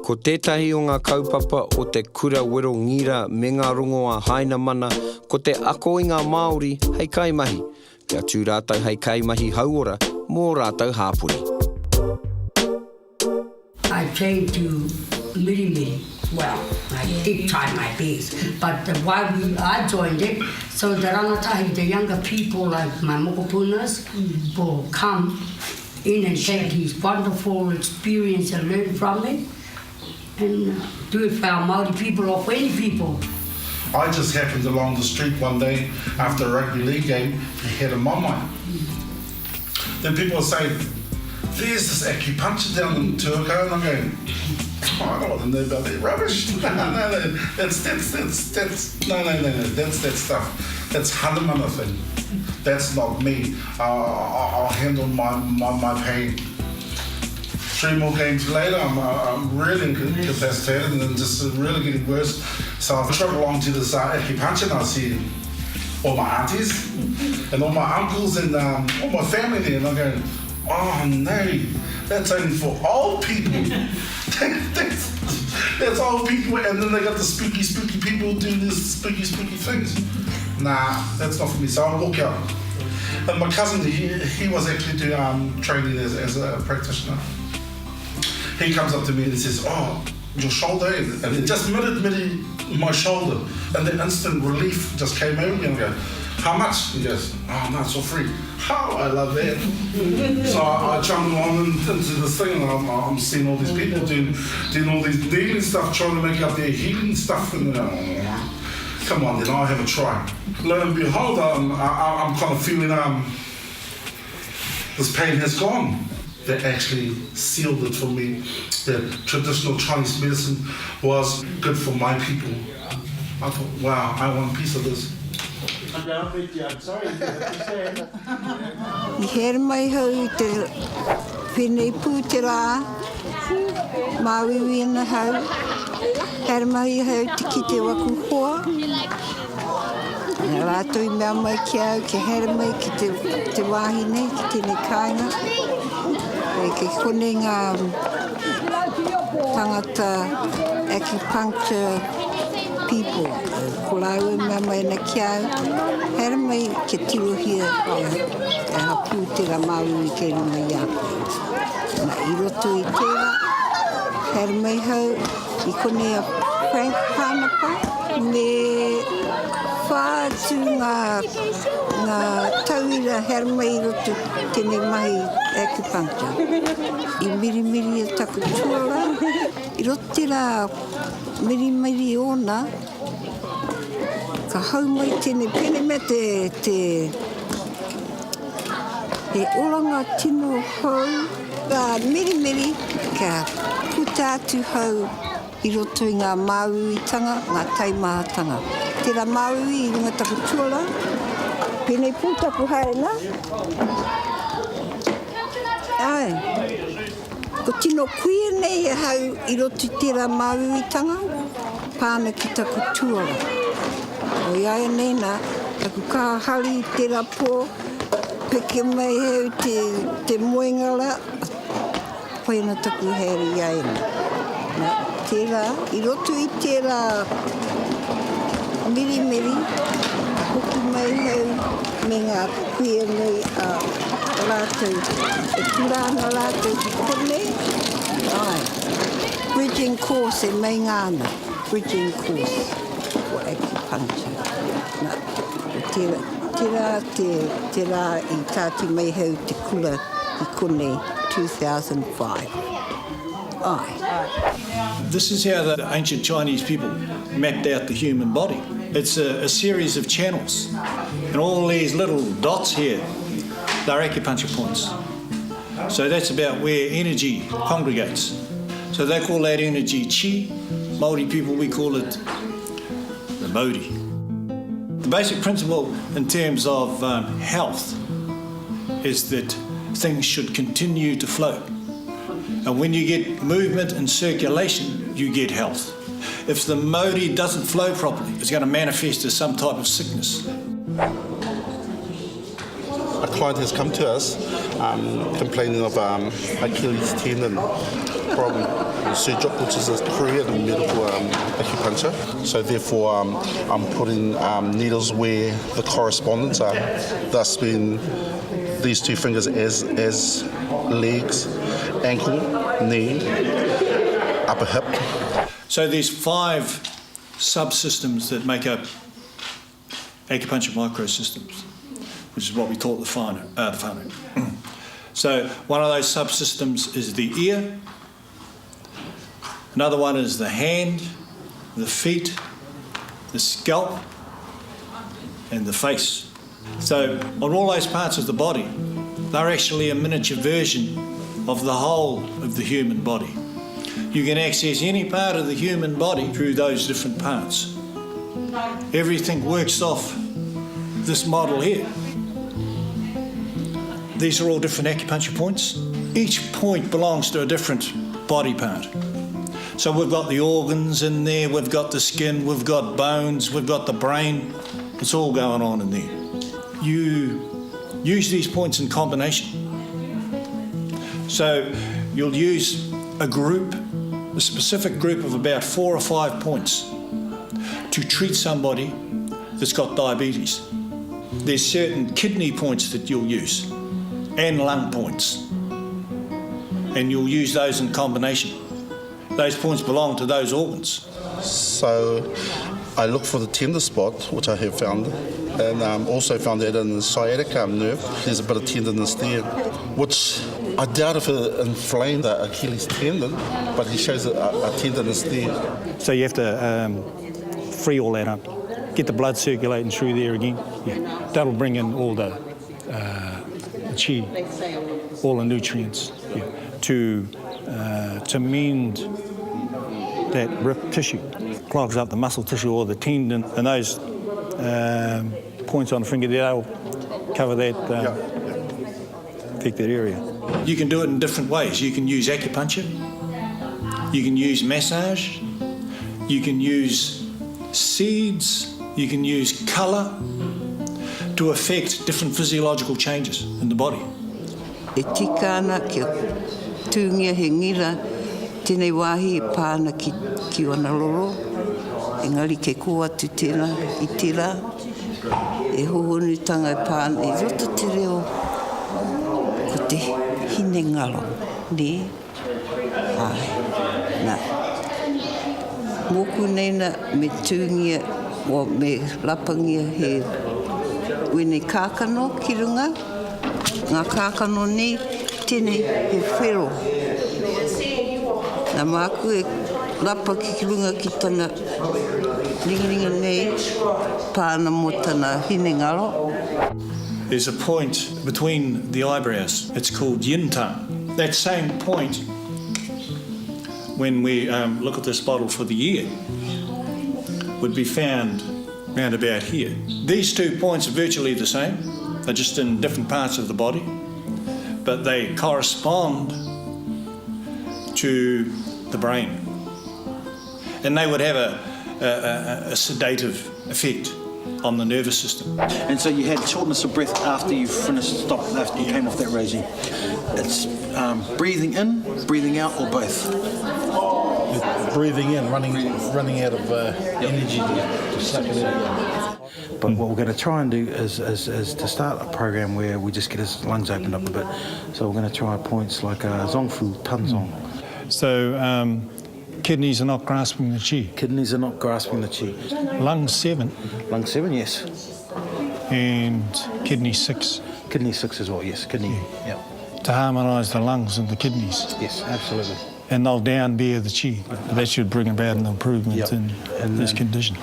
Ko tētahi o ngā kaupapa o te kura wero ngira me ngā rongoa Haimana, ko te ako i ngā Māori hei kaimahi. Kia tū rātau hei kaimahi hauora mō rātau hāpuri. I came to Mirimiri. Well, I did try my best, but while I joined it, so the rangatahi, the younger people like my mokopunas will come in and take his wonderful experience and learn from it. And do it for our Māori people or for any people. I just happened along the street one day after a rugby league game and had a mamae. Then people were saying, there's this acupuncture down in Tuakau, and I'm going, oh, I don't want to know about that rubbish. No, that's that stuff. That's Haimana thing. That's not me. I'll handle my pain. 3 more games later, I'm really incapacitated and just really getting worse. So I've traveled along to this acupuncture and I see all my aunties and all my uncles and all my family there, and I'm going, oh no, that's only for old people. that's old people, and then they got the spooky people doing these spooky things. Nah, that's not for me. So I walk out. And my cousin, he was actually doing training as a practitioner. He comes up to me and he says, oh, your shoulder, and it just midi my shoulder, and the instant relief just came over me, and I go, how much? He goes, oh no, it's all free. How I love that. So I jumped on into this thing, and I'm seeing all these people doing all these healing stuff, trying to make up their healing stuff, and come on then, I'll have a try. Lo and behold, I'm kind of feeling this pain has gone. They actually sealed it for me. The traditional Chinese medicine was good for my people. I thought, wow, I want a piece of this. I'm sorry, I here mai hau te whenei pū te rā, māwiwi ana hau, here mai hau te ki te waku hoa. Nā rātou I mea mai ki au, ke here mai ki te wāhine, ki tēnei kāinga. Ke kone ngā tangata acupuncture people. Ko lau e mea mai na ki au, here mai ke tirohia e hapu te ra māwiwi ke runga i aku. Nā I roto I tērā, here mai hau I kone a Frank Panapa me whātu ngā tauira here mai I roto tēnei mahi acupuncture. I mirimiri e taku tuara, I roto rā mirimiri ona, ka hau mai tēnei pene me he oranga tino hau, ka mirimiri, ka puta atu hau I roto I ngā māuitanga, ngā taimahatanga. Tērā māui I runga taku tuara, pēnei pūtaku haere nā. Ai, ko tino kuia nei e hau I roto I tērā māuitanga, pāna ki taku tuara. O iaia nei nā, taku kāhari I tērā pō, peke mai heu te moengara, paina taku haere iaia. Nā, tērā, I roto I tērā mirimiri, hoki mai heu me ngā kuia nei a rātou, e kurāna rātou ki kone. Ai, bridging course e mei ngāna, bridging course for acupuncture. Nā, tērā I tāti mai heu te kula I kone 2005. This is how the ancient Chinese people mapped out the human body. It's a series of channels, and all these little dots here, they're acupuncture points. So that's about where energy congregates. So they call that energy chi. Māori people, we call it the mauri. The basic principle in terms of health is that things should continue to flow. And when you get movement and circulation, you get health. If the mauri doesn't flow properly, it's going to manifest as some type of sickness. I client has come to us complaining of Achilles tendon problem, Sujok, which is a Korean medical acupuncture. So therefore, I'm putting needles where the correspondents are, thus being these two fingers as legs, ankle, knee, upper hip. So there's 5 subsystems that make up acupuncture microsystems, which is what we call the whānau. So one of those subsystems is the ear, another one is the hand, the feet, the scalp, and the face. So on all those parts of the body, they're actually a miniature version of the whole of the human body. You can access any part of the human body through those different parts. Everything works off this model here. These are all different acupuncture points. Each point belongs to a different body part. So we've got the organs in there, we've got the skin, we've got bones, we've got the brain. It's all going on in there. You use these points in combination. So you'll use a specific group of about 4 or 5 points to treat somebody that's got diabetes. There's certain kidney points that you'll use and lung points, and you'll use those in combination. Those points belong to those organs. So I look for the tender spot, which I have found, and also found that in the sciatic nerve, there's a bit of tenderness there, which I doubt if it inflamed the Achilles tendon, but he shows a tenderness there. So you have to free all that up, get the blood circulating through there again. Yeah. That'll bring in all the chi, all the nutrients, to mend that ripped tissue. Clogs up the muscle tissue or the tendon, and those points on the finger there, they'll cover that, affect that area. You can do it in different ways. You can use acupuncture, you can use massage, you can use seeds, you can use colour to affect different physiological changes in the body. E tika ana kia tūngia he ngira, tēnei wāhi e pāna ki Wanaroro, engari ke ko atu tēnā i tērā, e hohonutanga e pāna, e roto te reo, ko te hine ngaro, ne? Ai, nā. Moku neina me tūngia, o me lapangia he wene kākano ki runga, ngā kākano nei, tēnei he whero. Nā māku e lapa ki runga ki tana ringaringa nei, pāna mo tana hine ngaro. There's a point between the eyebrows. It's called yin tang. That same point, when we look at this bottle for the ear, would be found round about here. These 2 points are virtually the same. They're just in different parts of the body, but they correspond to the brain. And they would have a sedative effect on the nervous system. And so you had shortness of breath after you stopped after you came off that regime. It's breathing in, breathing out, or both? Breathing in, running out of energy to suck it out. But what we're going to try and do is to start a program where we just get his lungs opened up a bit. So we're going to try points like Zongfu, Tanzong. So kidneys are not grasping the chi. Kidneys are not grasping the chi. Lung 7. Lung 7, yes. And kidney 6. Kidney 6 as well, yes. Kidney, yep. To harmonise the lungs and the kidneys. Yes, absolutely. And they'll down bear the chi. That should bring about an improvement in this condition.